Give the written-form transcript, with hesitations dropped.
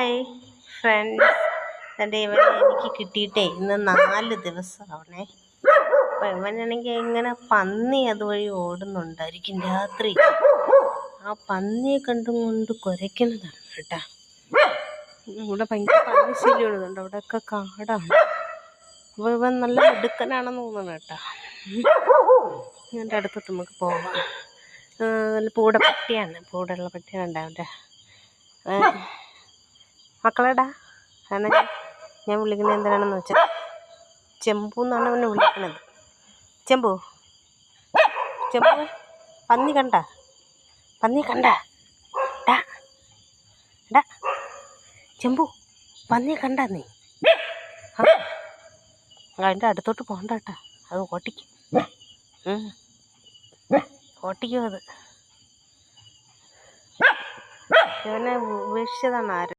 Hi friends, എൻ്റെ ഇവനെ എനിക്ക് കിട്ടിയിട്ടേ ഇന്ന് 4 ദിവസമാവണേ. അപ്പം ഇവനാണെങ്കിൽ ഇങ്ങനെ പന്നി അതുവഴി ഓടുന്നുണ്ടായിരിക്കും രാത്രി. ആ പന്നിയെ കണ്ടും കൊണ്ട് കുരയ്ക്കുന്നതാണ് കേട്ടാ. ഇവിടെ ഭയങ്കര പന്നി ശല്യം ഇടുന്നുണ്ട്, അവിടെയൊക്കെ കാടാണ്. അപ്പോൾ ഇവൻ നല്ല മിടുക്കനാണെന്ന് തോന്നുന്നു കേട്ടാ. എൻ്റെ അടുത്തോട്ട് നമുക്ക് പോവാം. നല്ല പൂടപ്പട്ടിയാണ്, പൂടുള്ള പട്ടിയാണ് അവൻ്റെ. മക്കളെടാ, കാരണം ഞാൻ വിളിക്കുന്നത് എന്തിനാണെന്ന് വെച്ചാൽ ചെമ്പു എന്നാണ് അവനെ വിളിക്കുന്നത്. ചെമ്പു, ചെമ്പു, പന്നി കണ്ട ഡാ ഡാ ചെമ്പു, പന്നി കണ്ട നീ? അതിൻ്റെ അടുത്തോട്ട് പോകണ്ട കേട്ടാ, അത് ഓട്ടിക്കും. ഓട്ടിക്കും അത്. ഇവനെ ഉപേക്ഷിച്ചതാണ് ആരും.